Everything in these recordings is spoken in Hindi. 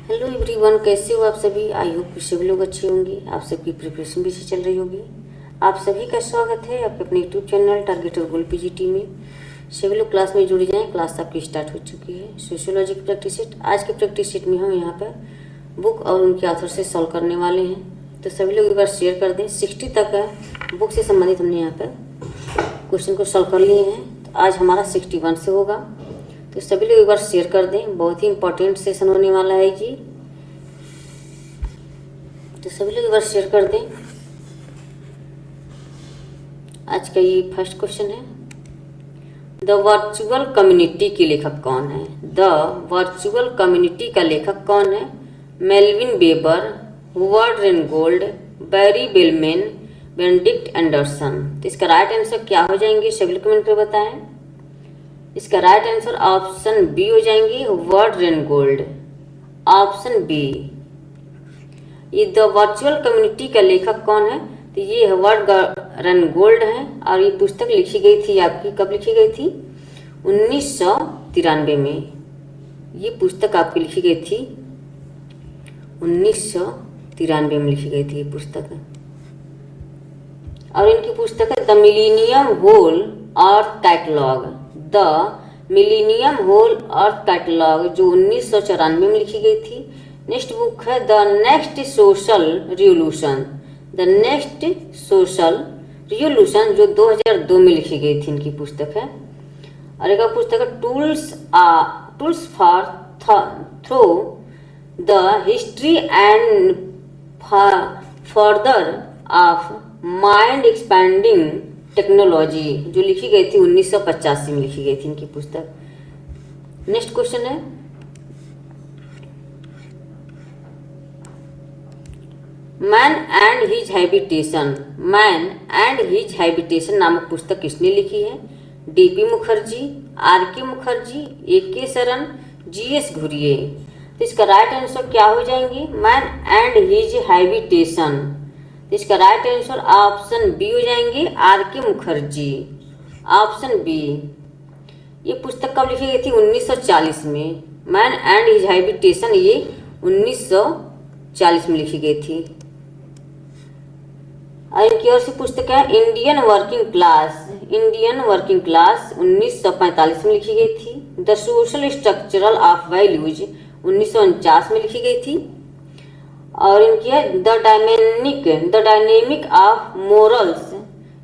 हेलो एवरीवन, कैसे हो आप सभी। आई होप कि सभी लोग अच्छे होंगे। आप सबकी प्रिपरेशन भी अच्छी चल रही होगी। आप सभी का स्वागत है आपके अपने यूट्यूब चैनल टारगेट और गोल पीजीटी में। सभी लोग क्लास में जुड़ जाएं। क्लास आपकी स्टार्ट हो चुकी है। सोशियोलॉजी की प्रैक्टिस सेट, आज के प्रैक्टिस सेट में हम यहाँ पर बुक और उनके ऑथर से सॉल्व करने वाले हैं। तो सभी लोग एक बार शेयर कर दें। 60 तक है बुक से संबंधित हमने यहाँ पर क्वेश्चन को सॉल्व कर लिए हैं। तो आज हमारा 61 से होगा। तो सभी लोग एक बार शेयर कर दें। बहुत ही इंपॉर्टेंट सेशन होने वाला है जी। तो सभी लोग एक बार शेयर कर दें। आज का ये फर्स्ट क्वेश्चन है, द वर्चुअल कम्युनिटी के लेखक कौन है। द वर्चुअल कम्युनिटी का लेखक कौन है। मेल्विन वेबर, हुवर्ड रेनगोल्ड, बैरी बेलमैन, बेनेडिक्ट एंडरसन। तो इसका राइट आंसर क्या हो जाएंगे, सभी लोग कमेंट कर बताएं। इसका राइट आंसर ऑप्शन बी हो जाएंगे, हुवर्ड रेनगोल्ड। Option B. ये द वर्चुअल कम्युनिटी का लेखक कौन है, तो ये हुवर्ड रेनगोल्ड है। और ये पुस्तक लिखी गई थी आपकी, कब लिखी गई थी, 1993 में। ये पुस्तक आपकी लिखी गई थी 1993 में लिखी गई थी ये पुस्तक। और इनकी पुस्तक है the millennium whole earth catalogue. The millennium whole earth catalogue, जो 1994 में लिखी गई थी। नेक्स्ट बुक है the next social revolution. The next social revolution, जो 2002 में लिखी गई थी इनकी पुस्तक है। और एक पुस्तक है tools for through the history and further of mind expanding technology, जो लिखी गई थी 1985 में लिखी गई थी इनकी पुस्तक। नेक्स्ट क्वेश्चन है, man and his habitation. Man and his habitation नामक पुस्तक किसने लिखी है। DP Mukherjee, RK. Mukherjee, AK. Sharan, GS. Ghurye. तो इसका राइट आंसर क्या हो जाएंगे, मैन एंड हिज हैबिटेशन। तो इसका राइट आंसर ऑप्शन बी हो जाएंगे, आर.के. मुखर्जी। Option B. ये पुस्तक कब लिखी गई थी, 1940 में। मैन एंड हिज हैबिटेशन ये 1940 में लिखी गई थी। और इनकी और सी पुस्तक है Indian working class. Indian working class 1945 में लिखी गई थी। The social structural of values 1949 में लिखी गई थी। और इनकी है द डायनेमिक ऑफ मोरल्स,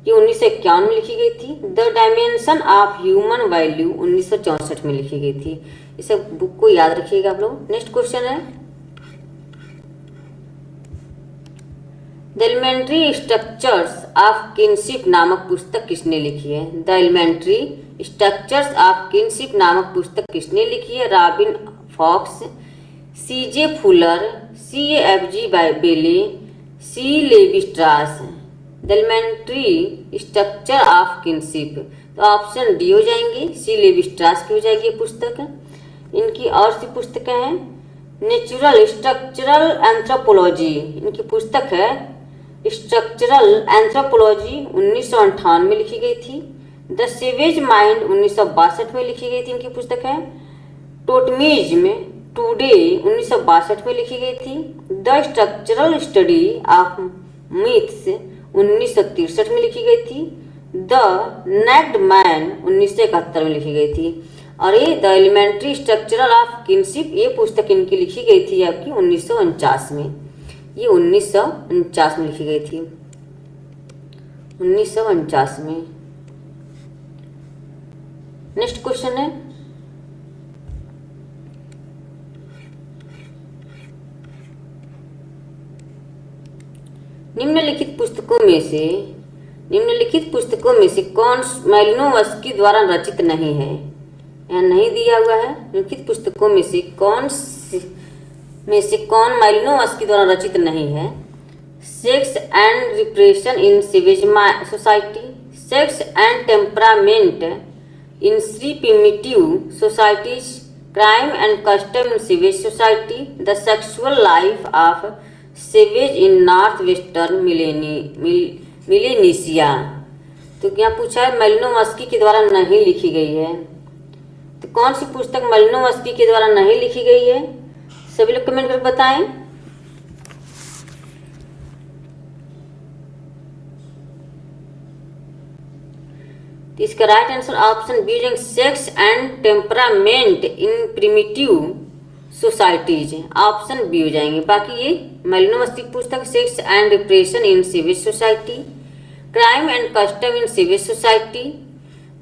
ये 1951 में लिखी गई थी। The dimension of human value 1964 में लिखी गई थी। इस बुक को याद रखिएगा आप लोग। नेक्स्ट क्वेश्चन है, the elementary structures of kinship नामक पुस्तक किसने लिखी है। The elementary structures of kinship नामक पुस्तक किसने लिखी है। Robin Fox, CJ. Fuller, C.A.F.G. Bailey, C Levi Strauss. The elementary structure of kinship, तो ऑप्शन डी हो जाएंगे, सी लेवी स्ट्रास की हो जाएगी ये पुस्तक। इनकी और सी पुस्तकें हैं, नेचुरल स्ट्रक्चरल एंथ्रोपोलॉजी, इनकी पुस्तक है स्ट्रक्चरल एंथ्रोपोलॉजी 1958 में लिखी गई थी। द सेवेज माइंड 1962 में लिखी गई थी इनकी पुस्तक है। टोटमिज्म टुडे 1962 में लिखी गई थी। The structural study of myths 1963 में लिखी गई थी। द नेक्ड मैन 1971 में लिखी गई थी। और ये the elementary structural of kinship, ये पुस्तक इनकी लिखी गई थी आपकी 1949 में। ये 1949 में लिखी गई थी, 1949 में। नेक्स्ट क्वेश्चन है, निम्नलिखित पुस्तकों में से कौन मालिनोवस्की द्वारा रचित नहीं है। यहाँ नहीं दिया हुआ है। निम्नलिखित पुस्तकों में से कौन मालिनोवस्की द्वारा रचित नहीं है। Sex and repression in savage society, sex and temperament in three primitive societies, crime and custom in savage society, the sexual life of savage in north western Melanesia. तो यहाँ पूछा है मालिनोवस्की के द्वारा नहीं लिखी गई है। तो कौन सी पुस्तक मालिनोवस्की के द्वारा नहीं लिखी गई है। सभी लोग कमेंट करके बताएं। तो इसका राइट आंसर ऑप्शन बी हो sex and temperament in primitive societies, option B हो जाएंगे। बाकी ये मैलिनोमस्तिक पुस्तक sex and repression in civil society, crime and custom in civil society,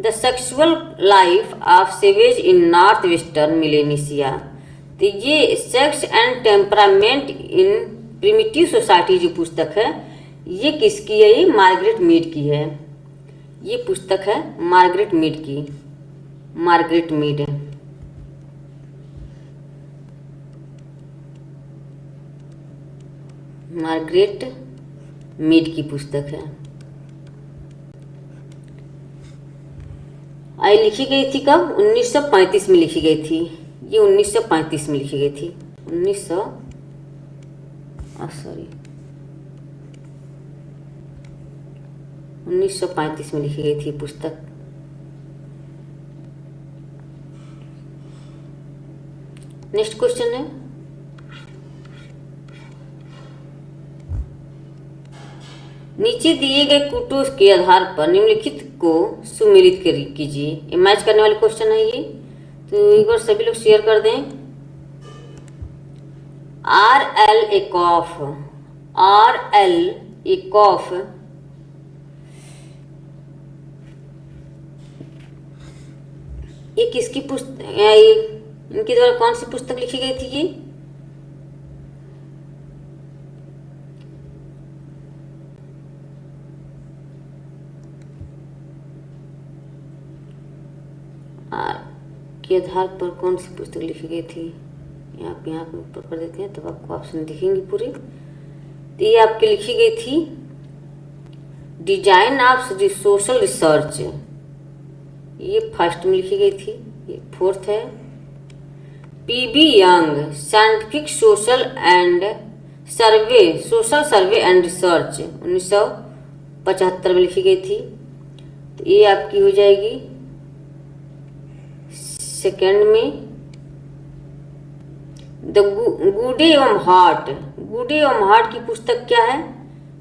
the sexual life of savage in north western Melanesia. तो ये sex and temperament in primitive society जो पुस्तक है ये किसकी है? ये मार्गरेट मीड की है। ये पुस्तक है मार्गरेट मीड की, मार्गरेट मीड। मार्गरेट मीड की पुस्तक है। आई लिखी गई थी कब? 1935 में लिखी गई थी। ये 1935 में लिखी गई थी। 1935 में लिखी गई थी पुस्तक। नेक्स्ट क्वेश्चन है, नीचे दिए गए कुटुस के आधार पर निम्नलिखित को सुमेलित कीजिए। ये मैच करने वाले क्वेश्चन है ये, तो एक बार सभी लोग शेयर कर दें। R L A Koff, R L A Koff ये किसकी पुस्तक, इनके द्वारा कौन सी पुस्तक लिखी गई थी? ये के आधार पर कौन सी पुस्तक लिखी गई थी? यहाँ पे ऊपर कर देते हैं तब आपको ऑप्शन दिखेंगे पूरे। तो ये आपकी लिखी गई थी डिजाइन ऑफ सोशल रिसर्च, ये फर्स्ट में लिखी गई थी। ये फोर्थ है PB Young scientific social survey and research, 1975 में लिखी गई थी। तो ये आपकी हो जाएगी सेकेंड में। द गुडे एवं हार्ट, गुडे एवं हार्ट की पुस्तक क्या है?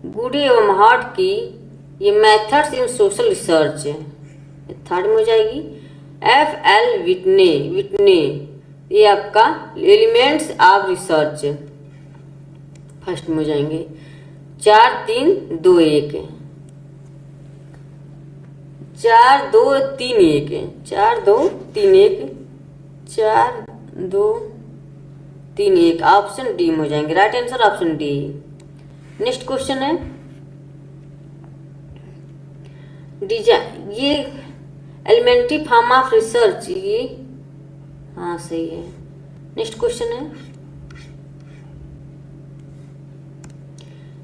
गुडे एवं हार्ट की ये methods in social research, third में हो जाएगी। एफ एल विटने ये आपका एलिमेंट्स ऑफ रिसर्च, फर्स्ट में हो जाएंगे। 4 3 2 1, 4 2 3 1, 4 2 3 1, 4 2 3 1, ऑप्शन डी में हो जाएंगे। Right answer option D. Next question है डिजाइन, ये एलिमेंट्री फॉर्म ऑफ रिसर्च, ये हाँ सही है। नेक्स्ट क्वेश्चन है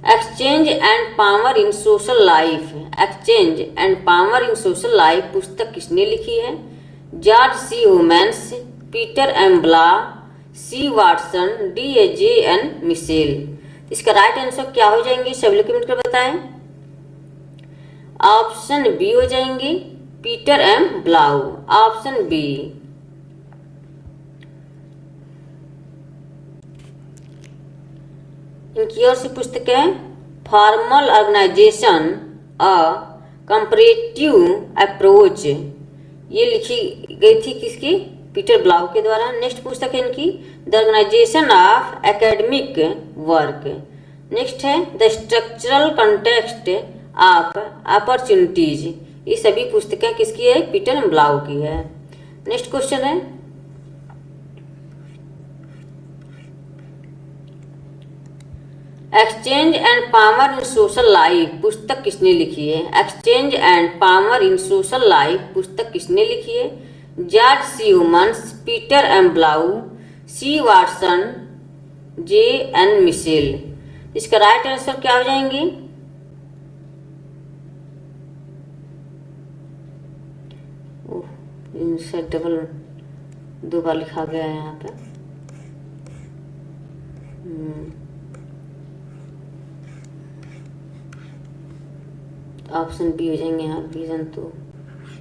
exchange and power in social life, exchange and power in social life पुस्तक किसने लिखी है? George C Homans, Peter M Blau, C Watson, D A J N Mitchell. इसका राइट आंसर क्या हो जाएंगे? सभी लोग कमेंट कर बताएं। ऑप्शन बी हो जाएंगे Peter M Blau, option B. इनकी और सी पुस्तक है formal organisation a comparative approach, ये लिखी गई थी किसकी? पीटर ब्लाउ के द्वारा। नेक्स्ट पुस्तक है इनकी the organisation of academic work. Next है the structural context of opportunities, ये सभी पुस्तकें किसकी है? पीटर ब्लाउ की है। नेक्स्ट क्वेश्चन है exchange and power in social life पुस्तक किसने लिखी है? Exchange and power in social life पुस्तक किसने लिखी है? George C Homans, Peter M Blau, C Watson, J N Mitchell. इसका राइट आंसर क्या हो जाएंगे? इनसे डबल 2 बार लिखा गया है यहाँ पे। ऑप्शन बी हो जाएंगे यहाँ, रीजन तो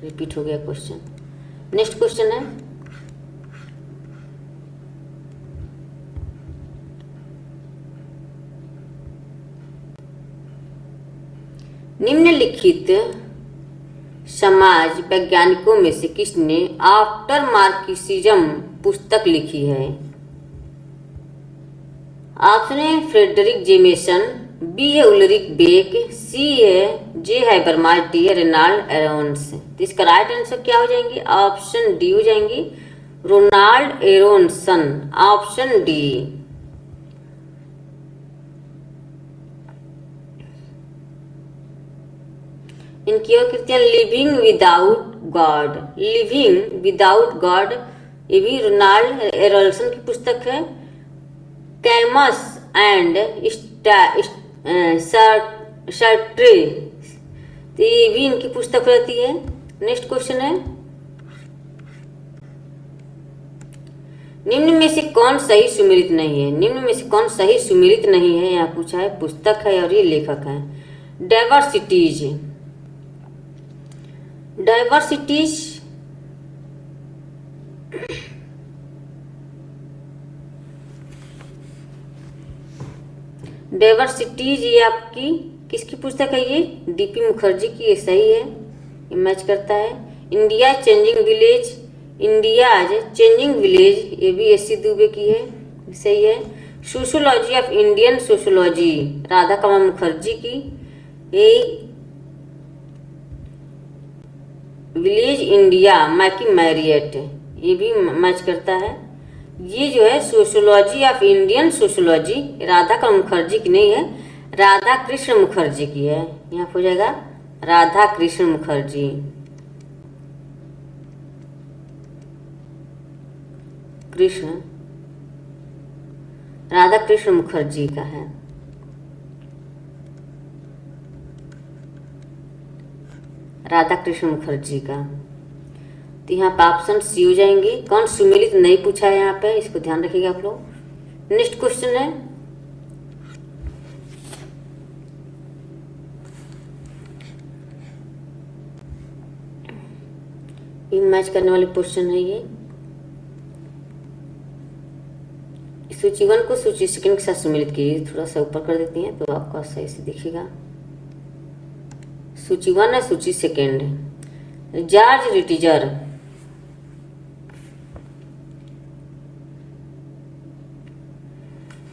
रिपीट हो गया क्वेश्चन। नेक्स्ट क्वेश्चन है निम्नलिखित समाज वैज्ञानिकों में से किसने आफ्टर मार्क्सिज्म पुस्तक लिखी है? ऑप्शन है फ्रेडरिक जेमेसन, बी है उलरिक बेक, सी है जे हैबरमास, डी है रेनाल्ड एरोन्स। तो इसका राइट आंसर क्या हो जाएंगे? ऑप्शन डी हो जाएंगे, रोनाल्ड एरोनसन, ऑप्शन डी। इनकी और कृतियां living without God, living without God, ये भी रोनाल्ड एरोनसन की पुस्तक है। कैमस एंड सर्ट्रे, तो ये भी इनकी पुस्तक रहती है। नेक्स्ट क्वेश्चन है, निम्न में से कौन सही सुमेलित नहीं है? निम्न में से कौन सही सुमेलित नहीं है, यहाँ पूछा है। पुस्तक है और ये लेखक है। डाइवर्सिटीज, डाइवर्सिटीज डाइवर्सिटीज ये आपकी किसकी पुस्तक है? ये डीपी मुखर्जी की, ये सही है, ये मैच करता है। India changing village, India's changing village, ये भी एस.सी. दुबे की है, सही है। Sociology of Indian sociology, Radha Kamal Mukherjee की, ये विलेज इंडिया मैकी मैरियट, ये भी मैच करता है। ये जो है sociology of Indian sociology, Radha Kamal Mukherjee की नहीं है, राधा कृष्ण मुखर्जी की है। यहाँ हो जाएगा राधा कृष्ण मुखर्जी, कृष्ण, राधा कृष्ण मुखर्जी का है। राधा कृष्ण मुखर्जी का। तो यहाँ पे ऑप्शन सी हो जाएंगे। कौन सुमेलित नहीं पूछा है यहाँ पे, इसको ध्यान रखिएगा आप लोग। नेक्स्ट क्वेश्चन है, ये मैच करने वाले क्वेश्चन है। ये सूची 1 को सूची 2 के साथ सुमेलित कीजिए। थोड़ा सा ऊपर कर देती हैं तो आपका सही से दिखेगा। सूची 1 है, सूची 2 है। जॉर्ज रिटिजर,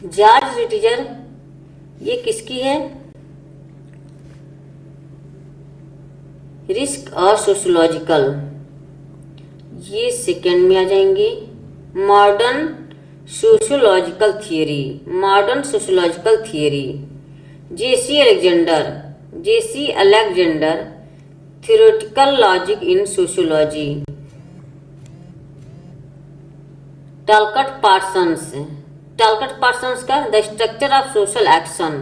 जॉर्ज रिटिजर ये किसकी है? रिस्क और सोशोलॉजिकल, ये 2nd में आ जाएंगे। Modern sociological theory, modern sociological theory. JC Alexander, JC Alexander, theoretical logic in sociology. Talcott Parsons, Talcott Parsons का the structure of social action,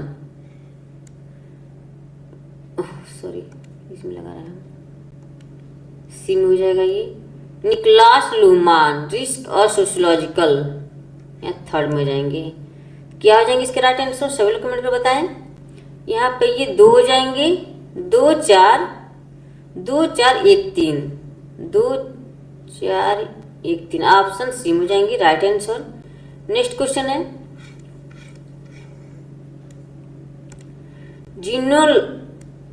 sorry इसमें लगा रहा है, सी में हो जाएगा ये। निकोलास लूहमान, रिस्क और सोशोलॉजिकल, यहाँ 3rd में जाएंगे। क्या हो जाएंगे इसके राइट आंसर? सभी लोग कमेंट कर बताएं। यहाँ पे ये 2 हो जाएंगे, 2 4 2 4 1 3, 2 4 1 3, ऑप्शन सी में हो जाएंगे राइट आंसर। नेक्स्ट क्वेश्चन है,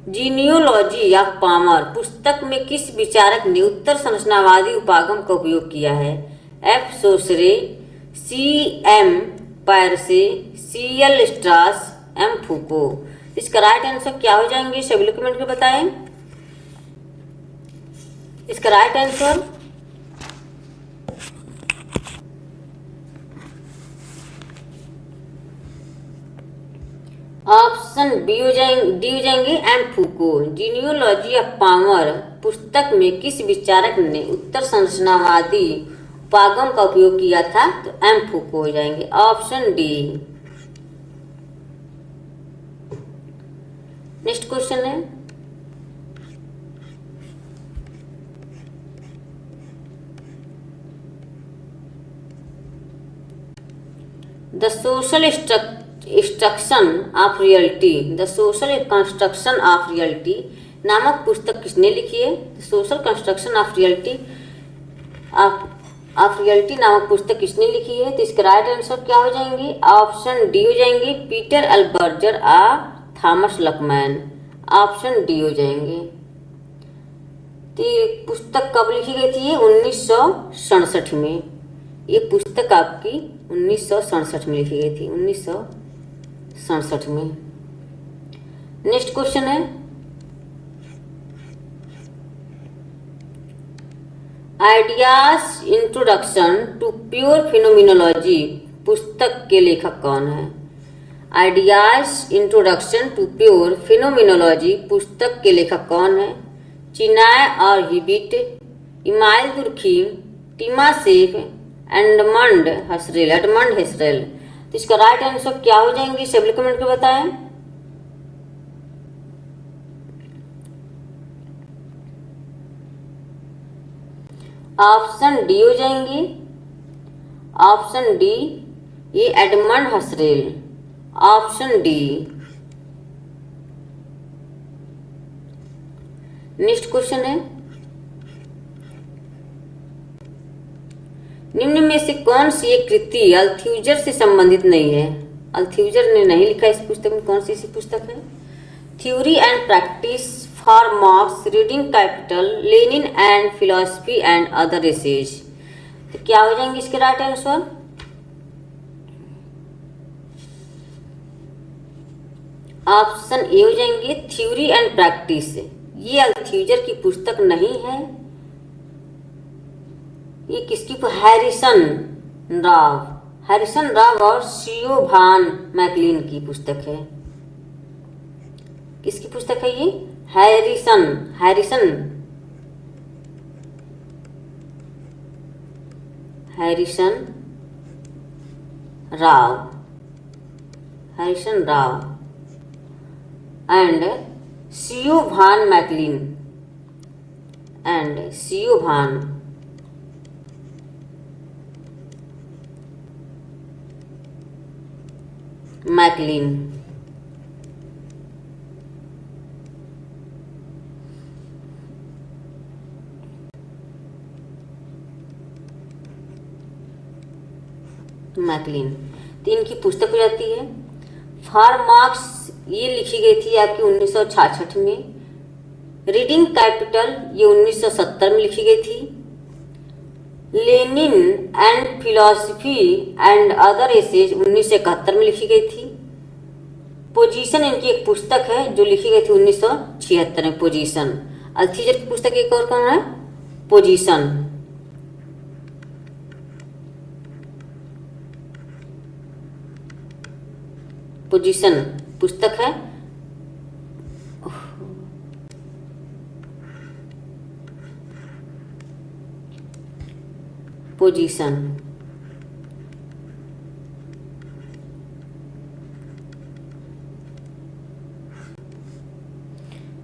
जीनियोलॉजी ऑफ पामर पुस्तक में किस विचारक ने उत्तर संरचनावादी उपागम का उपयोग किया है? F Saussure, C M Peirce, C L Strauss, M Foucault. इसका राइट आंसर क्या हो जाएंगे? सभी लोग कमेंट कर बताएं। इसका राइट आंसर ऑप्शन बी हो जाएंगे, डी हो जाएंगे, एम फूको। जीनियोलॉजी ऑफ पामर पुस्तक में किस विचारक ने उत्तर संरचनावादी उपागम का उपयोग किया था? तो एम फूको हो जाएंगे, ऑप्शन डी। नेक्स्ट क्वेश्चन है, the social instruction of reality, the social construction of reality नामक पुस्तक किसने लिखी है? Social construction of reality of reality नामक पुस्तक किसने लिखी है? तो इसका राइट आंसर क्या हो जाएंगे? ऑप्शन डी हो जाएंगे, पीटर एल बर्जर और थॉमस लकमैन, ऑप्शन डी हो जाएंगे। तो ये पुस्तक कब लिखी गई थी? ये 1967 में। ये पुस्तक आपकी 1967 में लिखी गई थी, 1967 में। नेक्स्ट क्वेश्चन है, ideas introduction to pure phenomenology पुस्तक के लेखक कौन है? Ideas introduction to pure phenomenology पुस्तक के लेखक कौन है? चिनाय और हिबिट, इमाइल दुर्खीम, टिमासेफ, एडमंड हसरेल। तो इसका राइट आंसर क्या हो जाएंगे? सभी कमेंट में बताएं। ऑप्शन डी हो जाएंगे। ऑप्शन डी, ये Edmund Husserl. Option D. Next question है, निम्न में से कौन सी एक कृति अल्थ्यूजर से संबंधित नहीं है? अल्थ्यूजर ने नहीं लिखा इस पुस्तक में, कौन सी ऐसी पुस्तक है? Theory and practice, for Marx, reading capital, Lenin and philosophy and other essays. तो क्या हो जाएंगे इसके राइट आंसर? ऑप्शन ए हो जाएंगे, थ्योरी एंड प्रैक्टिस। ये अल्थ्यूजर की पुस्तक नहीं है, ये किसकी? हैरिसन राव और सीओ भान मैकलिन की पुस्तक है। किसकी पुस्तक है ये? हैरिसन राव एंड सीओ भान मैकलिन मैकलिन। तो इनकी पुस्तक हो जाती है फॉर मार्क्स, ये लिखी गई थी आपकी 1966 में। रीडिंग कैपिटल ये 1970 में लिखी गई थी। Lenin and philosophy and other essays 1971 में लिखी गई थी। पोजीशन इनकी एक पुस्तक है जो लिखी गई थी 1976 में, पोजीशन। अल्थ्यूजर की पुस्तक एक और कौन है? पोजीशन। पुस्तक है। पोजीशन।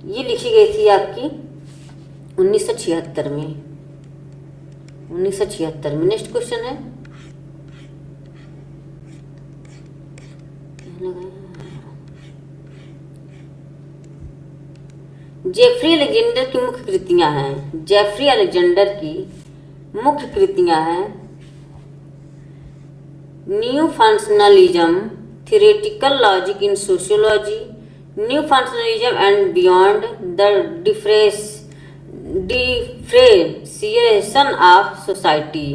ये लिखी गई थी आपकी 1976 में। 1976 में। नेक्स्ट क्वेश्चन है, जेफरी अलेक्जेंडर की मुख्य कृतियां हैं। जेफरी अलेक्जेंडर की मुख्य कृतियां हैं new functionalism, theoretical logic in sociology, new functionalism and beyond, the differentiation of society.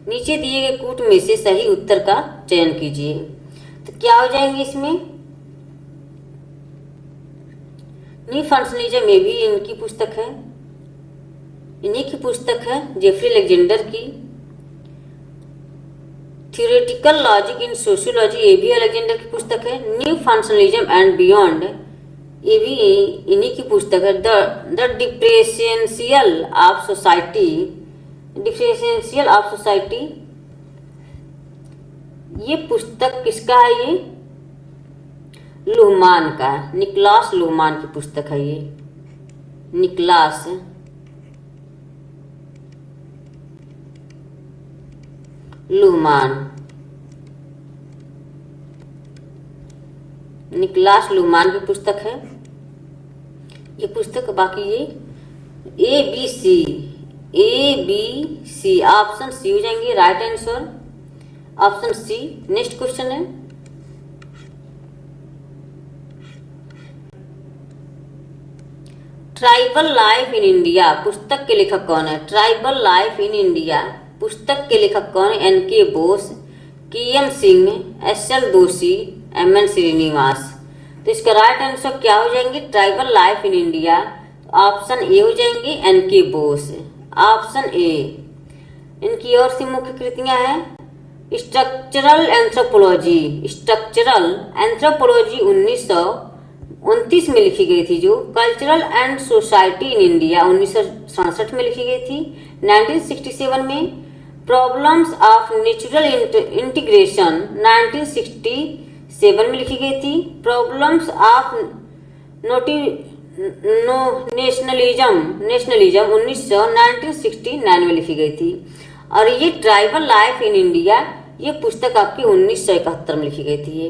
नीचे दिए गए कूट में से सही उत्तर का चयन कीजिए। तो क्या हो जाएंगे इसमें? न्यू फंक्शनलिज्म में भी इनकी पुस्तक है, इन्हीं की पुस्तक है जेफरी अलेक्जेंडर की। थियोरेटिकल लॉजिक इन सोशियोलॉजी ये भी अलेक्जेंडर की पुस्तक है। न्यू फंक्शनलिज्म एंड बियॉन्ड ये भी इन्हीं की पुस्तक है। द डिफरेंशियल ऑफ सोसाइटी ये पुस्तक किसका है? ये लुहमान का, निकोलस लुहमान की पुस्तक है ये। निकोलस लुहमान की पुस्तक है ये पुस्तक। बाकी ये A B C option C हो जाएंगे right answer, option C. Next question है, ट्राइबल लाइफ इन इंडिया पुस्तक के लेखक कौन है? ट्राइबल लाइफ इन इंडिया पुस्तक के लेखक कौन है? NK. Bose, KM. Singh, SL. Joshi, MN. Srinivas. तो इसका राइट आंसर क्या हो जाएंगे? Tribal life in India. Option A हो जाएंगे एन.के. Bose, option A. इनकी और सी मुख्य कृतियां हैं स्ट्रक्चरल एंथ्रोपोलॉजी, स्ट्रक्चरल एंथ्रोपोलॉजी 1929 में लिखी गई थी, जो cultural and society in India 1967 में लिखी गई थी, 1967 में प्रॉब्लम्स ऑफ नेचुरल इंटीग्रेशन 1967 में लिखी गई थी, प्रॉब्लम्स ऑफ नेशनलिज्म 1969 में लिखी गई थी। और ये ट्राइबल लाइफ इन इंडिया ये पुस्तक आपकी 1971 में लिखी गई थी, ये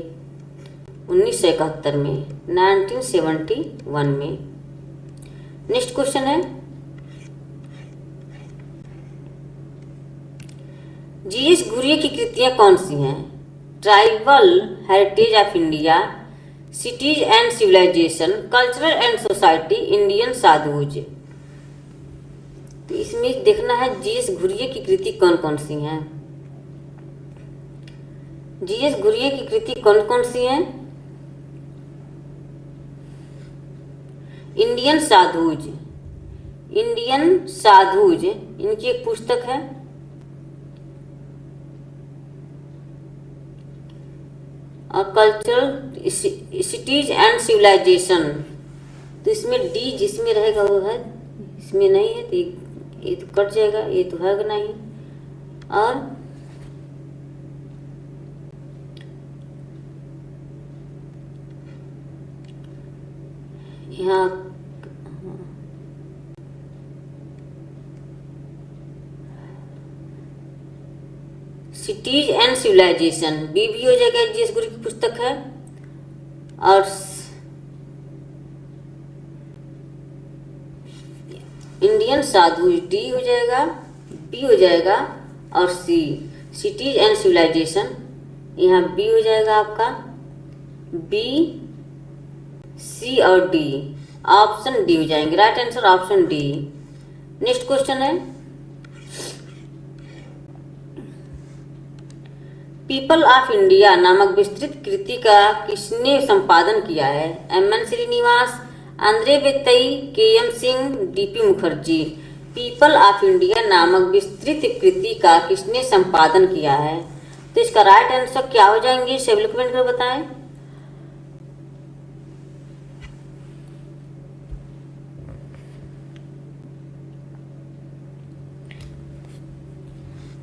1971 में, 1971 में। नेक्स्ट क्वेश्चन है जी.एस. घुरिये की कृतियां कौन सी हैं? Tribal heritage of India, cities and civilisation, cultural and society, Indian sadhus. तो इसमें देखना है जी.एस. घुरिये की कृति कौन कौन सी हैं। जी.एस. घुरिये की कृति कौन कौन सी हैं? इंडियन साधुज, इंडियन साधुज इनकी एक पुस्तक है। और कल्चरल सिटीज एंड सिविलाइजेशन, तो इसमें डी जिसमें रहेगा वो है, इसमें नहीं है तो ये तो कट जाएगा, ये तो है नहीं। और यहाँ सिटीज एंड सिविलाइजेशन बी भी हो जाएगा, जी.एस. घुरिये की पुस्तक है। और इंडियन साधु डी हो जाएगा, बी हो जाएगा, और सी सिटीज एंड सिविलाइजेशन, यहाँ बी हो जाएगा आपका, बी, सी और डी, ऑप्शन डी हो जाएंगे। Right answer option D. Next question है पीपल ऑफ इंडिया नामक विस्तृत कृति का किसने संपादन किया है? MN. Srinivas, Andre Beteille, KM. Singh, DP. Mukherjee. People of India नामक विस्तृत कृति का किसने संपादन किया है? तो इसका राइट आंसर क्या हो जाएंगे? सभी लोग कमेंट कर बताएं।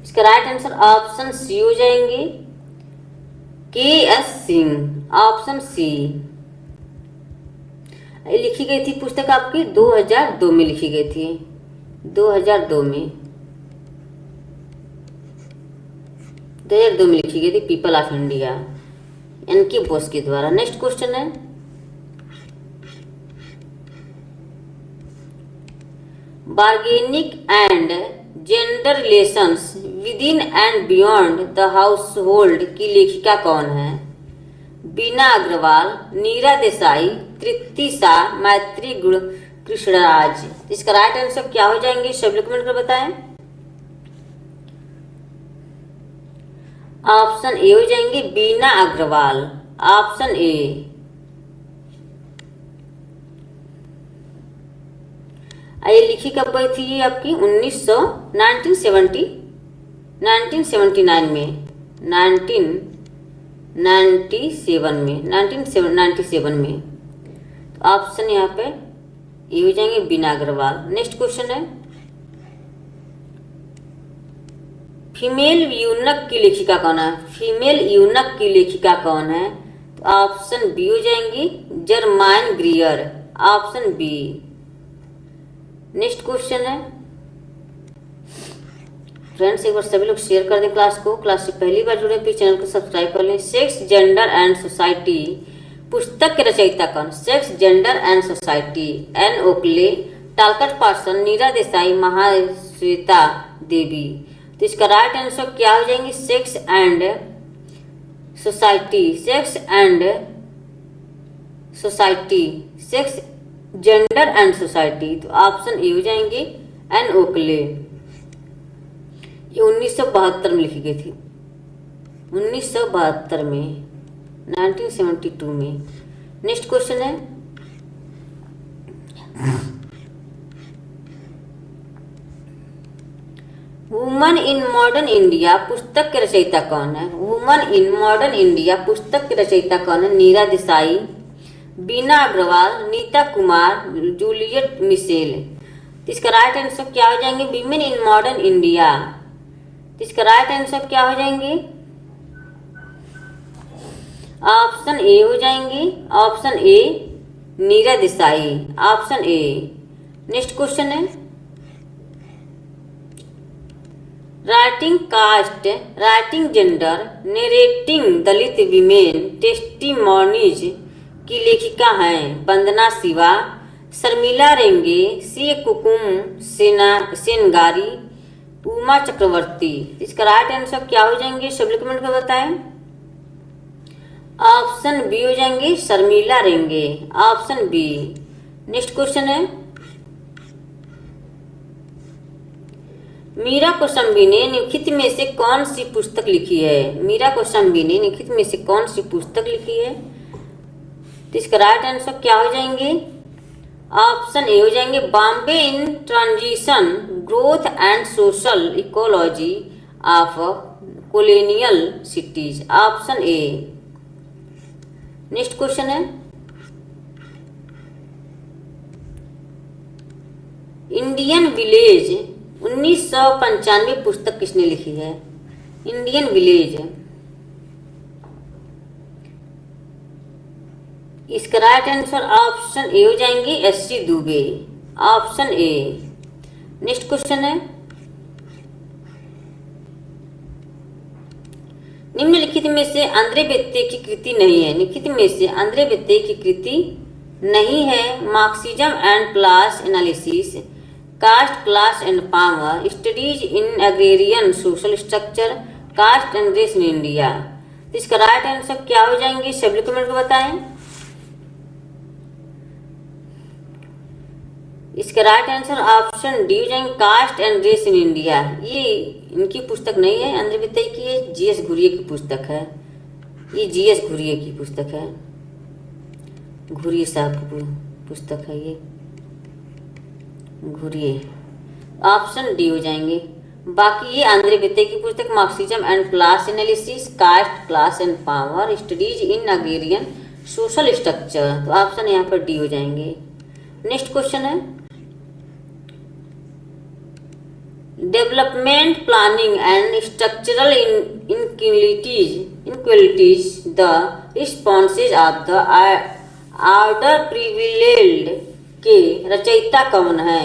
इसका राइट आंसर ऑप्शन सी हो जाएंगे, के.एस. Singh, option C. लिखी गई थी पुस्तक आपकी 2002 में लिखी गई थी, 2002 में, 2002 में लिखी गई थी people of India, NK. Bose के द्वारा। नेक्स्ट क्वेश्चन है bargaining and gender relations with in and beyond the household की लेखिका कौन है? बीना अग्रवाल, नीरा देसाई, तृप्ति शाह, मैत्री कृष्णराज। इसका राइट आंसर क्या हो जाएंगे? सब लोग कमेंट कर बताएं। ऑप्शन ए हो जाएंगे बीना अग्रवाल, ऑप्शन ए। ये लिखी कब गई थी? ये आपकी 1979 में, 1997 में। तो ऑप्शन यहाँ पे ये हो जाएंगे बीना अग्रवाल। नेक्स्ट क्वेश्चन है फीमेल यूनक की लेखिका कौन है? फीमेल यूनक की लेखिका कौन है? तो ऑप्शन बी हो जाएंगी Germaine Greer, option B. Next question है फ्रेंड्स, एक बार सभी लोग शेयर कर दें क्लास को। क्लास से पहली बार जुड़े प्लीज चैनल को सब्सक्राइब कर लें। सेक्स, जेंडर एंड सोसाइटी पुस्तक के रचयिता कौन? Sex, gender and society, Ann Oakley, Talcott Parson, Neera Desai, Mahashweta Devi. तो इसका राइट आंसर क्या हो जाएंगे? Sex and society, sex and society, sex gender and society, तो ऑप्शन ए हो जाएंगे एन ओकले। ये 1972 में लिखी गई थी, 1972 में, 1972 में। नेक्स्ट क्वेश्चन है, वुमन इन मॉडर्न इंडिया पुस्तक के रचयिता कौन है? वुमन इन मॉडर्न इंडिया पुस्तक के रचयिता कौन है? नीरा देसाई, बीना अग्रवाल, नीता कुमार, जूलियट मिशेल। तो इसका राइट आंसर क्या हो जाएंगे? Women in modern India. तो इसका राइट आंसर क्या हो जाएंगे? ऑप्शन ए हो जाएंगे, option A Neera Desai, option A. Next question है, writing caste, writing gender, narrating Dalit women testimonies की लेखिका हैं वंदना शिवा, शर्मिला रेंगे, सी कुकुम सेनगारी, उमा चक्रवर्ती। इसका राइट आंसर क्या हो जाएंगे? सब लोग कमेंट कर बताएं। ऑप्शन बी हो जाएंगे शर्मिला रेंगे, ऑप्शन बी। नेक्स्ट क्वेश्चन है, मीरा कोसंबी ने निम्नलिखित में से कौन सी पुस्तक लिखी है? मीरा कोसंबी ने निम्नलिखित में से कौन सी पुस्तक लिखी है? तो इसका राइट आंसर क्या हो जाएंगे? ऑप्शन ए हो जाएंगे बॉम्बे इन transition, growth and social ecology of colonial cities, option A. Next question है, इंडियन विलेज 1995 पुस्तक किसने लिखी है? Indian village. इसका राइट आंसर ऑप्शन ए हो जाएंगे SC. Dubey, option A. Next question है, निम्नलिखित में से आंद्रे बेत्ते की कृति नहीं है? निम्नलिखित में से आंद्रे बेत्ते की कृति नहीं है। Marxism and class analysis, caste class and power, studies in agrarian social structure, caste and race in India. तो इसका राइट आंसर क्या हो जाएंगे? सभी कमेंट को बताएं। इसका राइट आंसर ऑप्शन डी हो जाएंगे caste and race in India. ये इनकी पुस्तक नहीं है, आंद्रे बेत्ते की है, जी.एस. घुरिये की पुस्तक है। ये जी.एस. घुरिये की पुस्तक है, घुरिये साहब की पुस्तक है ये, घुरिये। ऑप्शन डी हो जाएंगे। बाकी ये आंद्रे बेत्ते की पुस्तक Marxism and class analysis, caste class and power, studies in agrarian social structure. तो ऑप्शन यहाँ पर डी हो जाएंगे। नेक्स्ट क्वेश्चन है, development planning and structural inequalities the responses of the order privileged के रचयिता कौन है?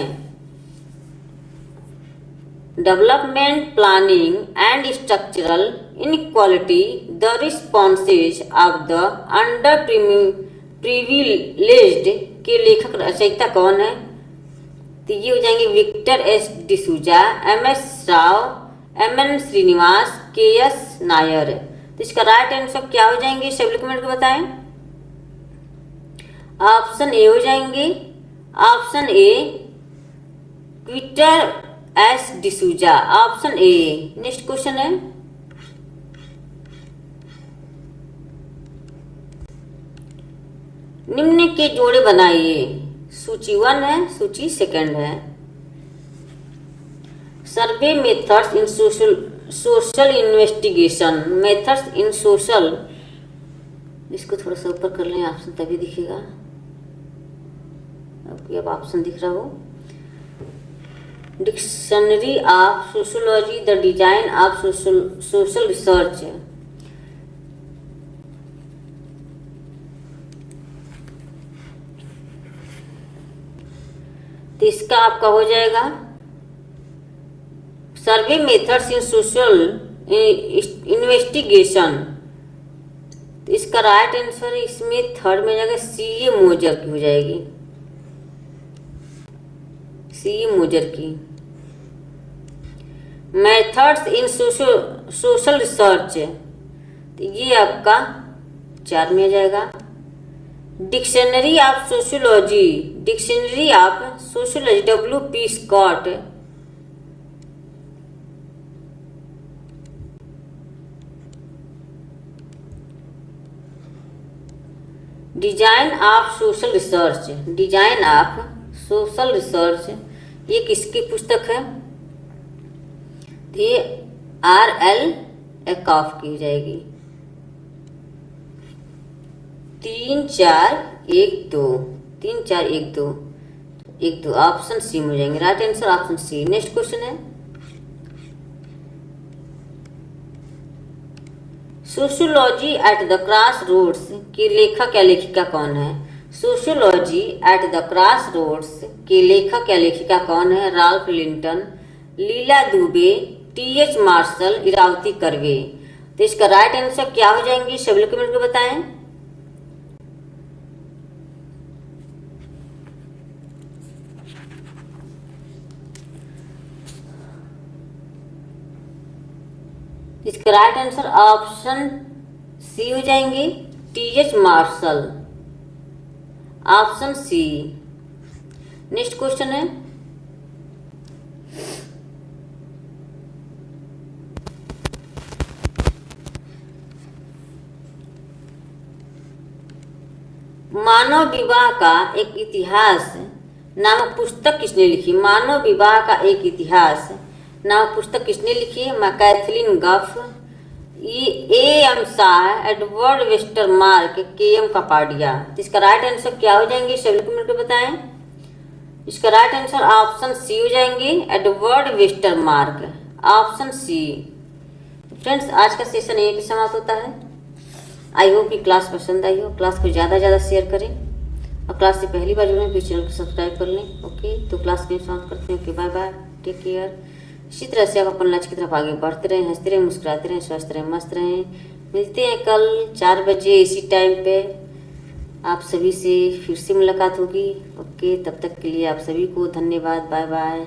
Development planning and structural inequality the responses of the under privileged के लेखक रचयिता कौन है? तो ये हो जाएंगे Victor S D'Souza, M S Rao, M N Srinivas, के एस नायर। तो इसका राइट आंसर क्या हो जाएंगे? सभी कमेंट को बताएं। ऑप्शन ए हो जाएंगे, option A Victor S D'Souza, option A. Next question है, निम्न के जोड़े बनाइए। सूची 1 है, सूची 2 है। Survey methods in social investigation, methods in social, इसको थोड़ा सा ऊपर कर लें ऑप्शन तभी दिखेगा। अब ऑप्शन दिख रहा हो, dictionary of sociology, the design of social research. तो इसका आपका हो जाएगा सर्वे मेथड्स इन सोशल इन्वेस्टिगेशन। तो इसका राइट आंसर इसमें थर्ड में जाएगा सी.ए. मोजर की हो जाएगी, सी.ए. मोजर की। मेथड्स इन सोशल रिसर्च, तो ये आपका 4 में आ जाएगा। Dictionary of sociology, dictionary of sociology W.P. Scott design of social research, design of social research, ये किसकी पुस्तक है? ये R.L. एकॉफ की जाएगी। 3 4 1 2 3 4 1 2 1 2 ऑप्शन सी में हो जाएंगे। Right answer option C. Next question है sociology at the crossroads के लेखक या लेखिका कौन है? Sociology at the crossroads के लेखक या लेखिका कौन है? Ralph Linton, Leela Dube, T.H. Marshall, Irawati Karve. तो इसका राइट आंसर क्या हो जाएंगे? सभी लोग कमेंट करके बताएं। इसका राइट आंसर ऑप्शन सी हो जाएंगे, T.H. Marshall, option C. Next question है मानव विवाह का एक इतिहास नामक पुस्तक किसने लिखी? मानव विवाह का एक इतिहास नामक पुस्तक किसने लिखी है? कैथलीन गफ, A.M. Shah, Edward Westermarck, K.M. Kapadia. तो इसका राइट आंसर क्या हो जाएंगे? सभी लोग मिलकर बताएं। इसका राइट आंसर ऑप्शन सी हो जाएंगे, Edward Westermarck, option C. Friends, आज का सेशन यहीं पे समाप्त होता है। आई होप कि क्लास पसंद आई हो। क्लास को ज़्यादा ज़्यादा शेयर करें और क्लास से पहली बार जुड़े प्लीज चैनल को सब्सक्राइब कर लें। ओके, तो क्लास को समाप्त करते हैं। Okay, bye bye, take care. इसी तरह से आप अपन लक्ष्य की तरफ आगे बढ़ते रहें, हंसते रहें, मुस्कुराते रहें, स्वस्थ रहें, मस्त रहें। मिलते हैं कल 4 बजे इसी टाइम पे। आप सभी से फिर से मुलाकात होगी। ओके, तब तक के लिए आप सभी को धन्यवाद। Bye bye.